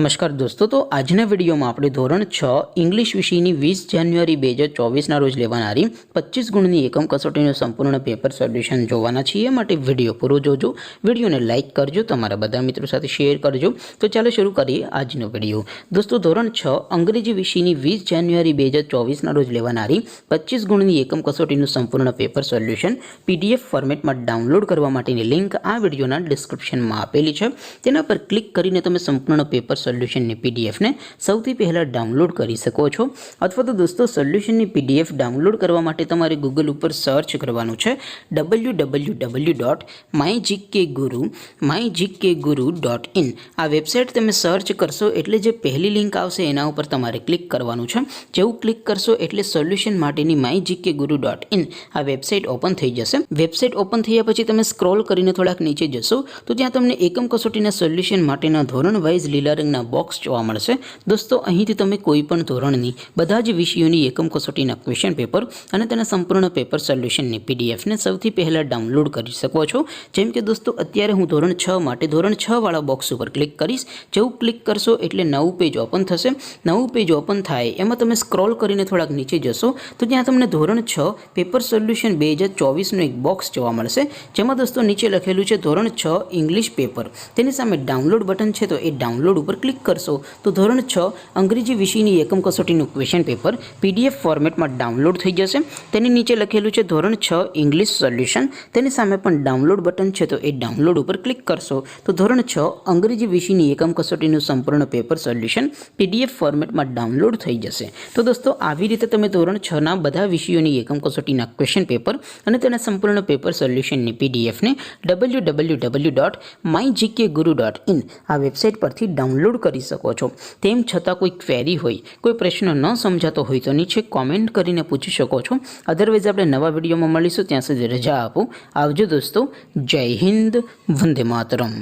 नमस्कार दोस्तों, तो आजना विडियो में આપણે ધોરણ 6 इंग्लिश વિષયની 20 જાન્યુઆરી 2024 ના રોજ લેવાનારી 25 ગુણની એકમ કસોટીનું સંપૂર્ણ પેપર સોલ્યુશન જોવાના છીએ। માટે વિડિયો પૂરો જોજો, વિડિયોને લાઈક કરજો, તમારા બધા મિત્રો સાથે શેર કરજો। તો ચાલો શરૂ કરીએ આજનો વિડિયો। દોસ્તો, ધોરણ 6 અંગ્રેજી વિષયની 20 જાન્યુઆરી 2024 ના રોજ લેવાનારી 25 ગુણની એકમ કસોટીનું સંપૂર્ણ પેપર સોલ્યુશન પીડીએફ ફોર્મેટમાં ડાઉનલોડ કરવા માટેની લિંક આ વિડિયોના ડિસ્ક્રિપ્શનમાં આપેલી છે। તેના પર ક્લિક કરીને તમે સંપૂર્ણ પેપર સોલ્યુશનની પીડીએફને સૌથી પહેલાં ડાઉનલોડ કરી શકો છો। અથવા તો દોસ્તો, સોલ્યુશનની પીડીએફ ડાઉનલોડ કરવા માટે તમારે ગૂગલ ઉપર સર્ચ કરવાનું છે www.mygkguru.in। આ વેબસાઇટ તમે સર્ચ કરશો એટલે જે પહેલી લિંક આવશે એના ઉપર તમારે ક્લિક કરવાનું છે। જેવું ક્લિક કરશો એટલે સોલ્યુશન માટેની mygkguru.in આ વેબસાઇટ ઓપન થઈ જશે। વેબસાઇટ ઓપન થયા પછી તમે સ્ક્રોલ કરીને થોડાક નીચે જશો તો ત્યાં તમને એકમ કસોટીના સોલ્યુશન માટેના ધોરણ વાઇઝ લીલા રંગના બોક્સ જોવા મળશે। દોસ્તો, અહીંથી તમે કોઈ પણ ધોરણની બધા જ વિષયોની એકમ કસોટીના ક્વેશ્ચન પેપર અને તેના સંપૂર્ણ પેપર સોલ્યુશનની પીડીએફને સૌથી પહેલાં ડાઉનલોડ કરી શકો છો। જેમ કે દોસ્તો, અત્યારે હું ધોરણ 6 માટે ધોરણ 6 વાળા બોક્સ ઉપર ક્લિક કરીશ। જેવું ક્લિક કરશો એટલે નવું પેજ ઓપન થશે। નવું પેજ ઓપન થાય એમાં તમે સ્ક્રોલ કરીને થોડાક નીચે જશો તો ત્યાં તમને ધોરણ 6 પેપર સોલ્યુશન 2024નું એક બોક્સ જોવા મળશે। જેમાં દોસ્તો નીચે લખેલું છે ધોરણ 6 ઇંગ્લિશ પેપર। તેની સામે ડાઉનલોડ બટન છે, તો એ ડાઉનલોડ ઉપર ક્લિક કરશો તો ધોરણ 6 અંગ્રેજી વિષયની એકમ કસોટીનું ક્વેશ્ચન પેપર પીડીએફ ફોર્મેટમાં ડાઉનલોડ થઈ જશે। તેની નીચે લખેલું છે ધોરણ 6 ઇંગ્લિશ સોલ્યુશન। તેની સામે પણ ડાઉનલોડ બટન છે, તો એ ડાઉનલોડ ઉપર ક્લિક કરશો તો ધોરણ 6 અંગ્રેજી વિષયની એકમ કસોટીનું સંપૂર્ણ પેપર સોલ્યુશન પીડીએફ ફોર્મેટમાં ડાઉનલોડ થઈ જશે। તો દોસ્તો, આવી રીતે તમે ધોરણ 6ના બધા વિષયોની એકમ કસોટીના ક્વેશ્ચન પેપર અને તેના સંપૂર્ણ પેપર સોલ્યુશનની પીડીએફને www.mygkguru.in આ વેબસાઇટ પરથી ડાઉનલોડ કરી શકો છો। તેમ છતાં કોઈ ક્વેરી હોય, કોઈ પ્રશ્ન ન સમજાતો હોય તો નીચે કોમેન્ટ કરીને પૂછી શકો છો। અધરવાઇઝ આપણે નવા વિડીયોમાં મળીશું, ત્યાં સુધી રજા આપો। આવજો દોસ્તો, જય હિન્દ, વંદે માતરમ।